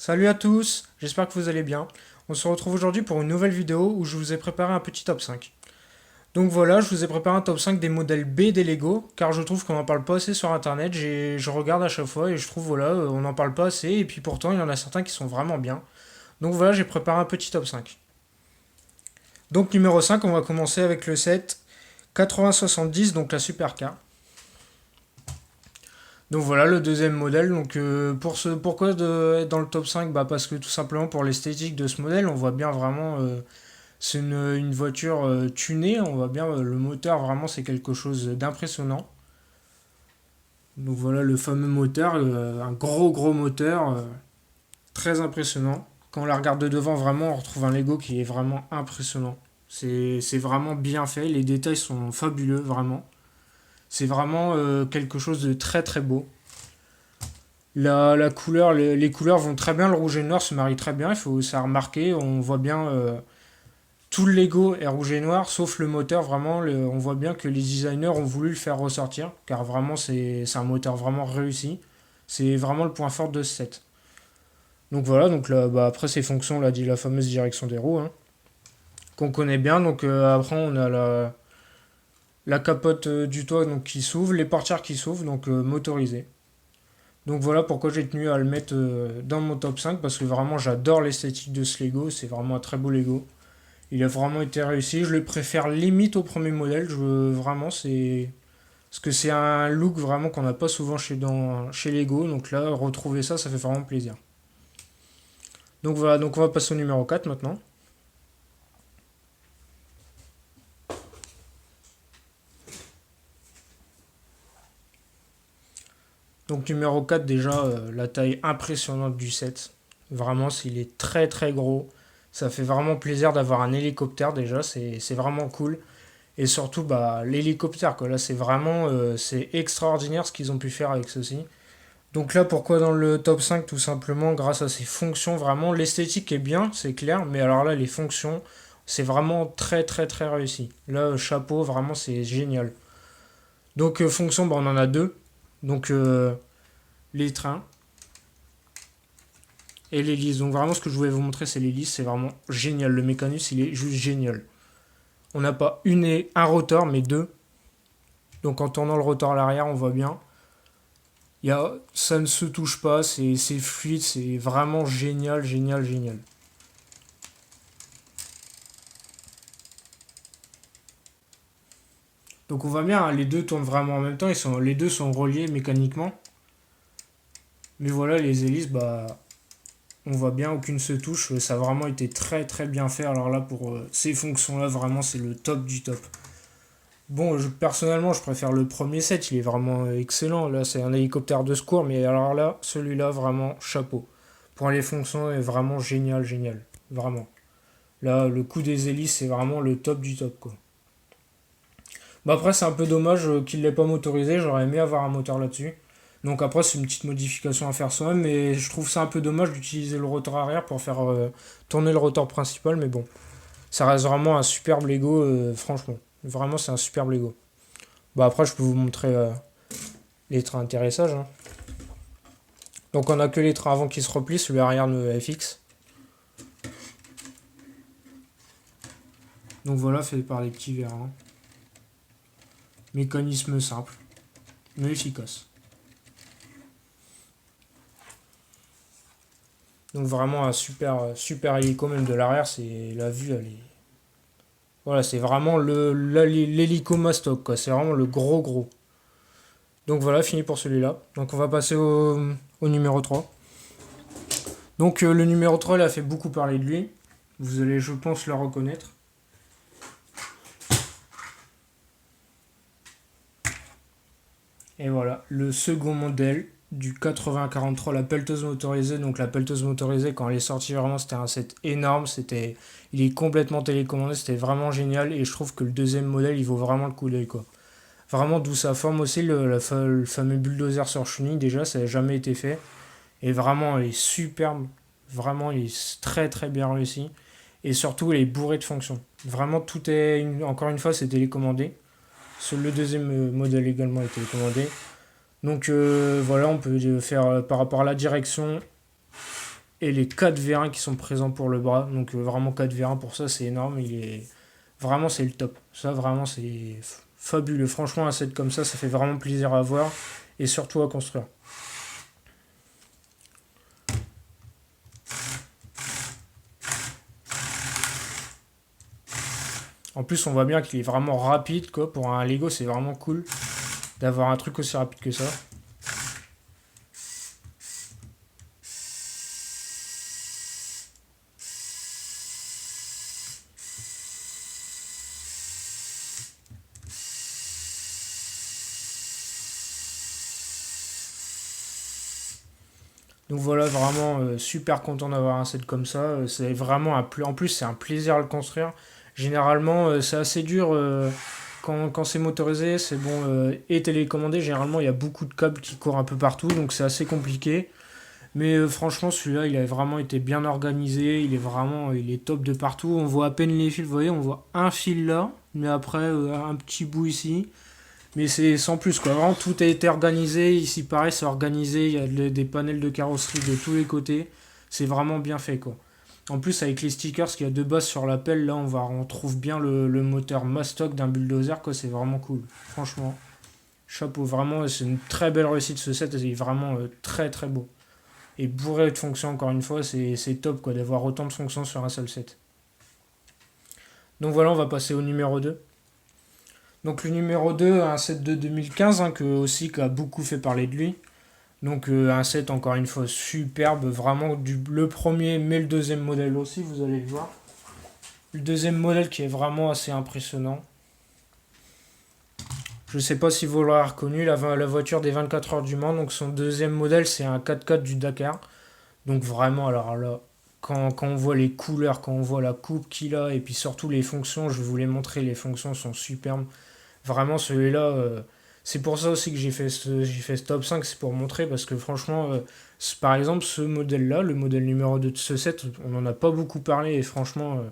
Salut à tous, j'espère que vous allez bien. On se retrouve aujourd'hui pour une nouvelle vidéo où je vous ai préparé un petit top 5. Donc voilà, je vous ai préparé un top 5 des modèles B des Lego, car je trouve qu'on n'en parle pas assez sur internet, je regarde à chaque fois et je trouve voilà, on n'en parle pas assez et puis pourtant il y en a certains qui sont vraiment bien. Donc voilà, j'ai préparé un petit top 5. Donc numéro 5, on va commencer avec le set 8070, donc la supercar. Donc voilà le deuxième modèle. Donc pourquoi être dans le top 5? Bah parce que tout simplement pour l'esthétique de ce modèle, on voit bien vraiment c'est une voiture tunée, on voit bien le moteur vraiment c'est quelque chose d'impressionnant. Donc voilà le fameux moteur, un gros moteur très impressionnant. Quand on la regarde de devant vraiment on retrouve un Lego qui est vraiment impressionnant. C'est vraiment bien fait, les détails sont fabuleux vraiment. C'est vraiment quelque chose de très beau. La couleur, les couleurs vont très bien, le rouge et le noir se marient très bien, il faut ça remarquer, on voit bien tout le Lego est rouge et noir, sauf le moteur, vraiment, on voit bien que les designers ont voulu le faire ressortir, car vraiment c'est un moteur vraiment réussi, c'est vraiment le point fort de ce set. Donc voilà, donc là, bah, après ces fonctions, là, dit la fameuse direction des roues, hein, qu'on connaît bien, donc après on a la capote du toit donc, qui s'ouvre, les portières qui s'ouvrent, donc motorisées. Donc voilà pourquoi j'ai tenu à le mettre dans mon top 5 parce que vraiment j'adore l'esthétique de ce Lego, c'est vraiment un très beau Lego. Il a vraiment été réussi, je le préfère limite au premier modèle, vraiment c'est parce que c'est un look vraiment qu'on n'a pas souvent chez Lego, donc là retrouver ça, ça fait vraiment plaisir. Donc voilà, donc on va passer au numéro 4 maintenant. Donc numéro 4 déjà la taille impressionnante du set. Vraiment, il est très gros. Ça fait vraiment plaisir d'avoir un hélicoptère déjà, c'est vraiment cool. Et surtout, bah, l'hélicoptère, quoi. Là, c'est vraiment c'est extraordinaire ce qu'ils ont pu faire avec ceci. Donc là, pourquoi dans le top 5? Tout simplement grâce à ses fonctions, vraiment. L'esthétique est bien, c'est clair, mais alors là, les fonctions, c'est vraiment très réussi. Là, chapeau, vraiment, c'est génial. Donc, fonctions, bah, on en a deux. Donc, les trains et l'hélice. Donc, vraiment, ce que je voulais vous montrer, c'est l'hélice. C'est vraiment génial. Le mécanisme, il est juste génial. On n'a pas un rotor, mais deux. Donc en tournant le rotor à l'arrière, on voit bien. Ça ne se touche pas, c'est fluide, c'est vraiment génial. Donc on voit bien, hein, les deux tournent vraiment en même temps, les deux sont reliés mécaniquement. Mais voilà, les hélices, bah, on voit bien, aucune se touche, ça a vraiment été très bien fait. Alors là, pour ces fonctions-là, vraiment, c'est le top du top. Bon, personnellement, je préfère le premier set, il est vraiment excellent. Là, c'est un hélicoptère de secours, mais alors là, celui-là, vraiment, chapeau. Pour les fonctions, est vraiment génial. Vraiment. Là, le coup des hélices, c'est vraiment le top du top, quoi. Bah après, c'est un peu dommage qu'il ne l'ait pas motorisé, j'aurais aimé avoir un moteur là-dessus. Donc après, c'est une petite modification à faire soi-même, mais je trouve ça un peu dommage d'utiliser le rotor arrière pour faire tourner le rotor principal, mais bon. Ça reste vraiment un superbe Lego, franchement. Vraiment, c'est un superbe Lego. Bah après, je peux vous montrer les trains atterrissage, hein. Donc on a que les trains avant qui se replient, celui arrière le FX. Donc voilà, fait par les petits vérins. Mécanisme simple, mais efficace. Donc vraiment un super hélico, même de l'arrière, c'est la vue, elle est... Voilà, c'est vraiment l'hélico mastoc, quoi. C'est vraiment le gros. Donc voilà, fini pour celui-là. Donc on va passer au numéro 3. Donc le numéro 3, il a fait beaucoup parler de lui. Vous allez, je pense, le reconnaître. Et voilà, le second modèle du 8043, la pelleteuse motorisée. Donc la pelleteuse motorisée, quand elle est sortie, vraiment, c'était un set énorme. Il est complètement télécommandé, c'était vraiment génial. Et je trouve que le deuxième modèle, il vaut vraiment le coup d'œil, quoi. Vraiment, d'où sa forme aussi, le fameux bulldozer sur chenille, déjà, ça n'a jamais été fait. Et vraiment, il est superbe. Vraiment, il est très bien réussi. Et surtout, il est bourré de fonctions. Vraiment, encore une fois, c'est télécommandé. Le deuxième modèle également est télécommandé. Donc voilà, on peut faire par rapport à la direction, et les 4 vérins qui sont présents pour le bras. Donc vraiment 4 vérins pour ça, c'est énorme. Vraiment, c'est le top. Ça, vraiment, c'est fabuleux. Franchement, un set comme ça fait vraiment plaisir à voir et surtout à construire. En plus, on voit bien qu'il est vraiment rapide, quoi. Pour un Lego, c'est vraiment cool d'avoir un truc aussi rapide que ça. Donc voilà, vraiment super content d'avoir un set comme ça. C'est vraiment en plus, c'est un plaisir à le construire. Généralement, c'est assez dur quand c'est motorisé, c'est bon et télécommandé. Généralement, il y a beaucoup de câbles qui courent un peu partout, donc c'est assez compliqué. Mais franchement, celui-là, il a vraiment été bien organisé. Il est top de partout. On voit à peine les fils, vous voyez, on voit un fil là, mais après un petit bout ici. Mais c'est sans plus, quoi. Vraiment, tout a été organisé. Ici, pareil, c'est organisé. Il y a des panels de carrosserie de tous les côtés. C'est vraiment bien fait, quoi. En plus, avec les stickers qu'il y a de base sur la pelle, là, on trouve bien le moteur Mastock d'un bulldozer, quoi. C'est vraiment cool. Franchement, chapeau. Vraiment, c'est une très belle réussite, ce set. C'est vraiment très, très beau. Et bourré de fonctions, encore une fois, c'est top, quoi, d'avoir autant de fonctions sur un seul set. Donc voilà, on va passer au numéro 2. Donc le numéro 2, un set de 2015, hein, qui a beaucoup fait parler de lui. Donc un set encore une fois superbe, vraiment le premier mais le deuxième modèle aussi, vous allez le voir. Le deuxième modèle qui est vraiment assez impressionnant. Je ne sais pas si vous l'aurez reconnu, la voiture des 24 heures du Mans. Donc son deuxième modèle c'est un 4x4 du Dakar. Donc vraiment, alors là, quand on voit les couleurs, quand on voit la coupe qu'il a, et puis surtout les fonctions, je vais vous les montrer, les fonctions sont superbes. Vraiment, celui-là, c'est pour ça aussi que j'ai fait ce top 5, c'est pour montrer, parce que franchement, par exemple, ce modèle-là, le modèle numéro 2 de ce set, on n'en a pas beaucoup parlé, et franchement,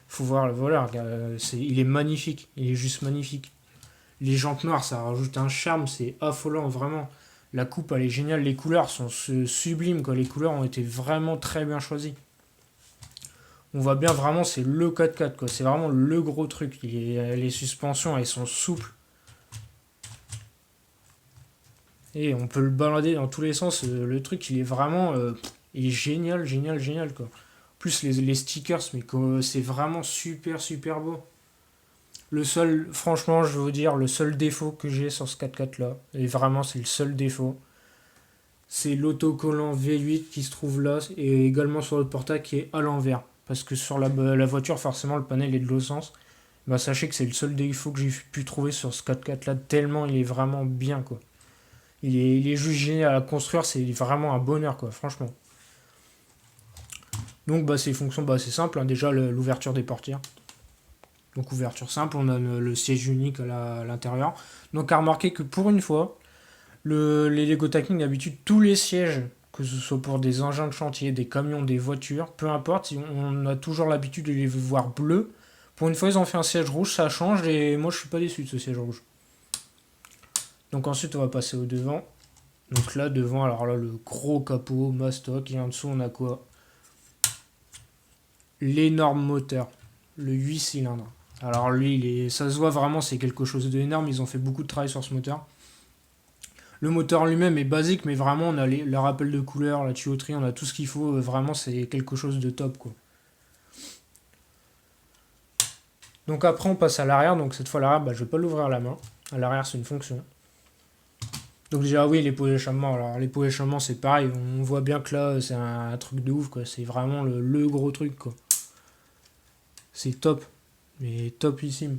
faut voir, voilà, il est magnifique, il est juste magnifique. Les jantes noires, ça rajoute un charme, c'est affolant, vraiment. La coupe, elle est géniale, les couleurs sont sublimes, quoi. Les couleurs ont été vraiment très bien choisies. On voit bien vraiment, c'est le 4x4, quoi. C'est vraiment le gros truc. Les suspensions, elles sont souples. Et on peut le balader dans tous les sens. Le truc, il est vraiment il est génial, génial, génial, quoi. En plus, les stickers, mais c'est vraiment super, super beau. Le seul, franchement, je vais vous dire, le seul défaut que j'ai sur ce 4x4 là, et vraiment c'est le seul défaut, c'est l'autocollant V8 qui se trouve là, et également sur le portail qui est à l'envers. Parce que sur la voiture, forcément, le panel est de l'autre sens. Bah, sachez que c'est le seul défaut que j'ai pu trouver sur ce 4x4 là, tellement il est vraiment bien, quoi. Il est juste génial à construire, c'est vraiment un bonheur, quoi, franchement. Donc bah, ces fonctions, bah, c'est simple, hein. Déjà l'ouverture des portières. Donc ouverture simple, on a le siège unique à l'intérieur. Donc à remarquer que pour une fois, les Lego Technic d'habitude, tous les sièges, que ce soit pour des engins de chantier, des camions, des voitures, peu importe, on a toujours l'habitude de les voir bleus. Pour une fois, ils ont fait un siège rouge, ça change et moi je suis pas déçu de ce siège rouge. Donc ensuite, on va passer au devant. Donc là, devant, alors là, le gros capot, Mastock, et en dessous, on a quoi? L'énorme moteur, le 8 cylindres. Alors lui, ça se voit vraiment, c'est quelque chose d'énorme. Ils ont fait beaucoup de travail sur ce moteur. Le moteur lui-même est basique, mais vraiment, on a le rappel de couleur, la tuyauterie, on a tout ce qu'il faut. Vraiment, c'est quelque chose de top, quoi. Donc après, on passe à l'arrière. Donc cette fois, l'arrière, bah, je ne vais pas l'ouvrir à la main. À l'arrière, c'est une fonction. Donc déjà, oui, les pots d'échappement. Alors les pots d'échappement, c'est pareil. On voit bien que là, c'est un truc de ouf, quoi. C'est vraiment le gros truc, quoi. C'est top. Mais topissime.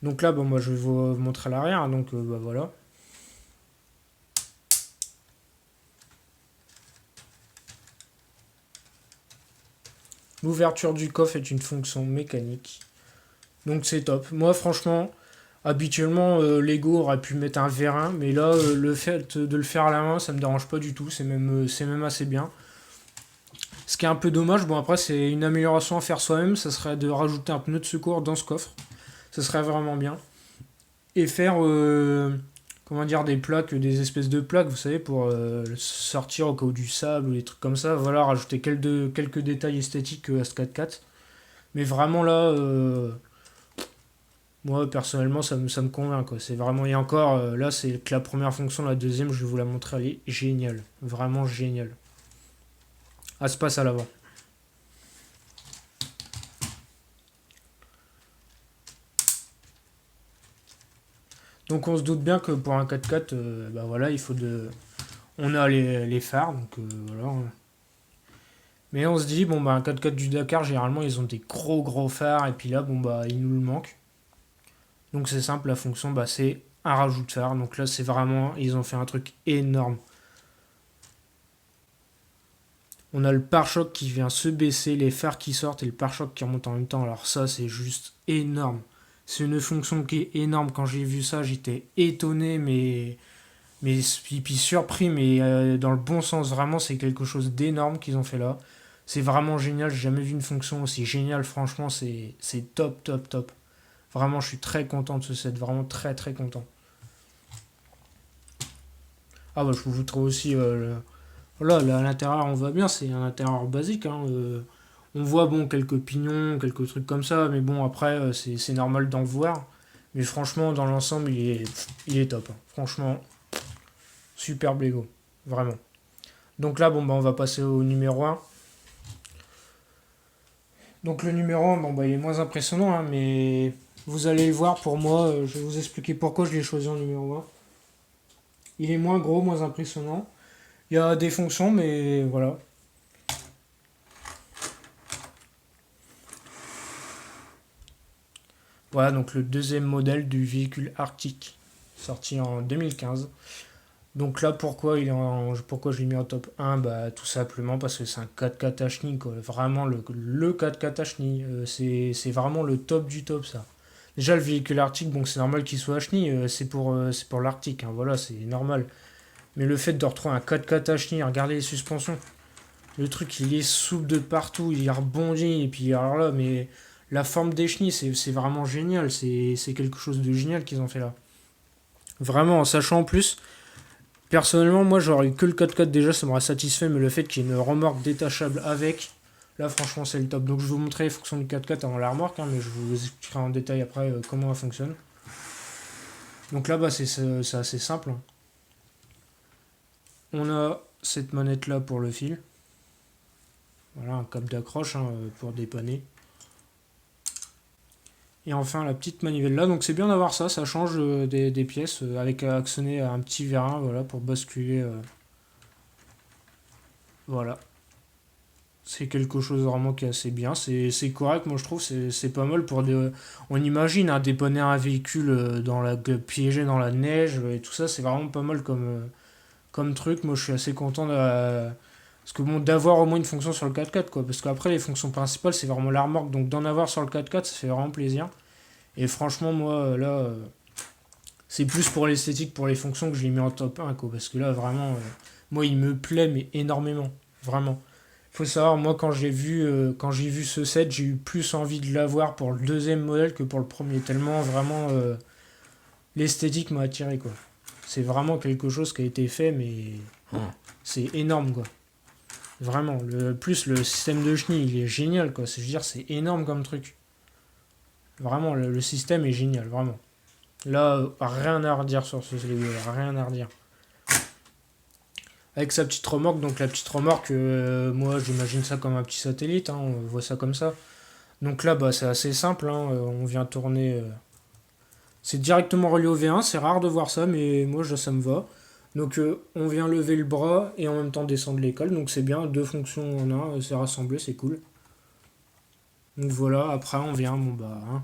Donc là, bon, moi, je vais vous montrer l'arrière. Donc, bah, voilà. L'ouverture du coffre est une fonction mécanique. Donc, c'est top. Moi, franchement, habituellement, Lego aurait pu mettre un vérin. Mais là, le fait de le faire à la main, ça me dérange pas du tout. C'est même assez bien. Ce qui est un peu dommage, bon, après, c'est une amélioration à faire soi-même. Ça serait de rajouter un pneu de secours dans ce coffre. Ça serait vraiment bien. Et faire comment dire, des plaques, des espèces de plaques, vous savez, pour sortir au cas où du sable ou des trucs comme ça. Voilà, rajouter quelques détails esthétiques à ce 4x4. Mais vraiment là, moi personnellement, ça me convainc quoi. C'est vraiment, et encore, là c'est que la première fonction, la deuxième, je vais vous la montrer, elle est géniale. Vraiment géniale. Ah, se passe à l'avant. Donc on se doute bien que pour un 4x4, bah voilà, il faut de. On a les phares, donc voilà. Mais on se dit, bon bah un 4x4 du Dakar, généralement ils ont des gros phares, et puis là, bon bah il nous le manque. Donc c'est simple, la fonction, bah c'est un rajout de phare. Donc là c'est vraiment, ils ont fait un truc énorme. On a le pare-choc qui vient se baisser, les phares qui sortent et le pare-choc qui remonte en même temps. Alors ça c'est juste énorme. C'est une fonction qui est énorme. Quand j'ai vu ça, j'étais étonné, mais puis surpris, mais dans le bon sens. Vraiment, c'est quelque chose d'énorme qu'ils ont fait là. C'est vraiment génial. J'ai jamais vu une fonction aussi géniale. Franchement, c'est top. Vraiment, je suis très content de ce set. Vraiment très content. Ah bah, je vous trouve aussi. Voilà, là, à l'intérieur, on voit bien. C'est un intérieur basique. Hein, on voit, bon, quelques pignons, quelques trucs comme ça. Mais bon, après, c'est normal d'en voir. Mais franchement, dans l'ensemble, il est top. Hein. Franchement, superbe Lego. Vraiment. Donc là, bon, bah, on va passer au numéro un. Donc le numéro 1, bon, bah, il est moins impressionnant, hein, mais vous allez le voir pour moi. Je vais vous expliquer pourquoi je l'ai choisi en numéro 1. Il est moins gros, moins impressionnant. Il y a des fonctions, mais voilà. Voilà, donc le deuxième modèle du véhicule Arctic, sorti en 2015. Donc là, pourquoi je l'ai mis en top 1? Bah, tout simplement parce que c'est un 4x4 Ashni, quoi. Vraiment le 4x4 Ashni. C'est vraiment le top du top, ça. Déjà, le véhicule Arctic, bon, c'est normal qu'il soit Ashni, c'est pour l'Arctique, hein, voilà, c'est normal. Mais le fait de retrouver un 4x4 Ashni, regardez les suspensions. Le truc, il est souple de partout, il rebondit, et puis alors là, mais la forme des chenilles, c'est vraiment génial. C'est quelque chose de génial qu'ils ont fait là. Vraiment, en sachant en plus. Personnellement, moi, j'aurais eu que le 4x4 déjà, ça m'aurait satisfait, mais le fait qu'il y ait une remorque détachable avec, là, franchement, c'est le top. Donc, je vais vous montrer les fonctions du 4x4 avant la remorque, hein, mais je vous expliquerai en détail après comment elle fonctionne. Donc là, bah, c'est assez simple. Hein. On a cette manette-là pour le fil. Voilà, un câble d'accroche hein, pour dépanner. Et enfin, la petite manivelle là. Donc, c'est bien d'avoir ça, ça change des pièces avec actionner un petit vérin voilà, pour basculer. Voilà. C'est quelque chose vraiment qui est assez bien. C'est correct, moi je trouve. C'est pas mal pour des. On imagine hein, dépanner un véhicule piégé dans la neige et tout ça. C'est vraiment pas mal comme truc. Moi je suis assez content parce que bon, d'avoir au moins une fonction sur le 4x4 quoi. Parce qu'après les fonctions principales c'est vraiment la remorque. Donc d'en avoir sur le 4x4 ça fait vraiment plaisir. Et franchement, moi là. C'est plus pour l'esthétique, pour les fonctions que je l'ai mis en top 1 quoi. Parce que là vraiment. Moi il me plaît mais énormément. Vraiment. Faut savoir, moi quand j'ai vu ce set, j'ai eu plus envie de l'avoir pour le deuxième modèle que pour le premier. Tellement vraiment l'esthétique m'a attiré quoi. C'est vraiment quelque chose qui a été fait, mais c'est énorme quoi. Vraiment. Plus le système de chenille, il est génial quoi. Je veux dire, c'est énorme comme truc. Vraiment, le système est génial, vraiment. Là, rien à redire sur ce Lego, rien à redire. Avec sa petite remorque, donc la petite remorque, moi j'imagine ça comme un petit satellite, hein, on voit ça comme ça. Donc là, bah, c'est assez simple, hein, on vient tourner. C'est directement relié au V1, c'est rare de voir ça, mais moi ça me va. Donc on vient lever le bras et en même temps descendre l'école, donc c'est bien, deux fonctions en un, c'est rassemblé, c'est cool. Donc voilà, après on vient, bon bah, hein,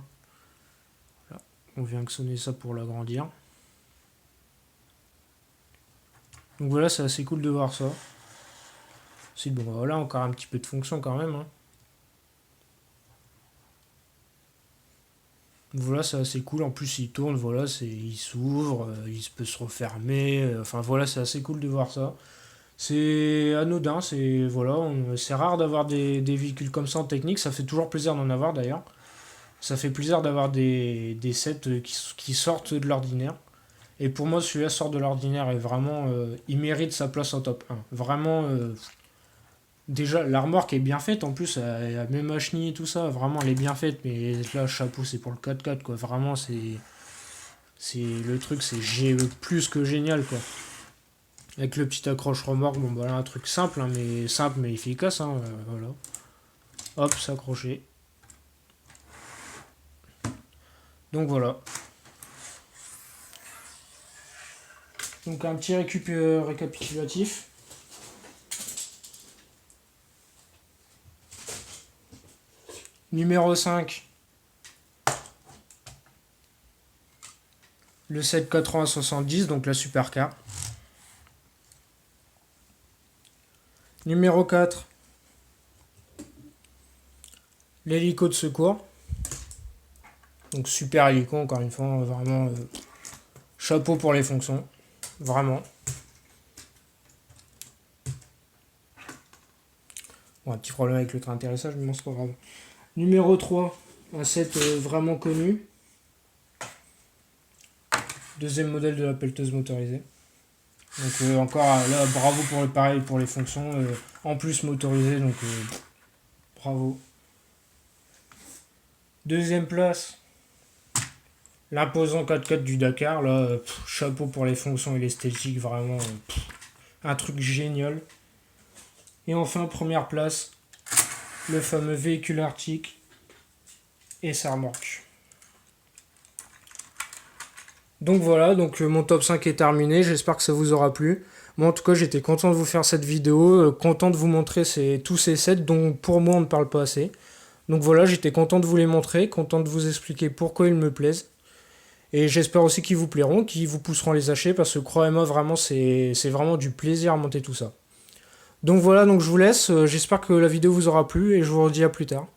voilà, on vient actionner ça pour l'agrandir. Donc voilà, c'est assez cool de voir ça. Si bon, voilà, encore un petit peu de fonction quand même. Hein. Voilà, c'est assez cool. En plus, il tourne, voilà, il s'ouvre, il peut se refermer. Enfin, voilà, c'est assez cool de voir ça. C'est anodin, c'est rare d'avoir des véhicules comme ça en technique. Ça fait toujours plaisir d'en avoir d'ailleurs. Ça fait plaisir d'avoir des sets qui sortent de l'ordinaire. Et pour moi, celui-là sort de l'ordinaire et vraiment, il mérite sa place en top 1. Vraiment, déjà, la remorque est bien faite. En plus, même à chenille et tout ça, vraiment, elle est bien faite. Mais là, chapeau, c'est pour le 4x4, quoi. Vraiment, le truc, c'est plus que génial, quoi. Avec le petit accroche remorque, bon, voilà, un truc simple, hein, mais efficace, hein, voilà. Hop, s'accrocher. Donc voilà. Donc un petit récapitulatif. Numéro 5, le 780-70, donc la supercar. Numéro 4, l'hélico de secours. Donc super hélico, encore une fois, vraiment chapeau pour les fonctions. Vraiment. Bon, un petit problème avec le train d'atterrissage, mais bon, c'est pas grave. Numéro 3, un set vraiment connu. Deuxième modèle de la pelleteuse motorisée. Donc encore là, bravo pour le pareil pour les fonctions. En plus motorisé, donc bravo. Deuxième place, l'imposant 4x4 du Dakar. Là, chapeau pour les fonctions et l'esthétique, vraiment un truc génial. Et enfin, première place, le fameux véhicule Arctic et sa remorque. Donc voilà, donc mon top 5 est terminé, j'espère que ça vous aura plu. Moi en tout cas j'étais content de vous faire cette vidéo, content de vous montrer tous ces sets dont pour moi on ne parle pas assez. Donc voilà, j'étais content de vous les montrer, content de vous expliquer pourquoi ils me plaisent. Et j'espère aussi qu'ils vous plairont, qu'ils vous pousseront à les acheter, parce que croyez-moi vraiment c'est vraiment du plaisir à monter tout ça. Donc voilà, donc je vous laisse, j'espère que la vidéo vous aura plu et je vous redis à plus tard.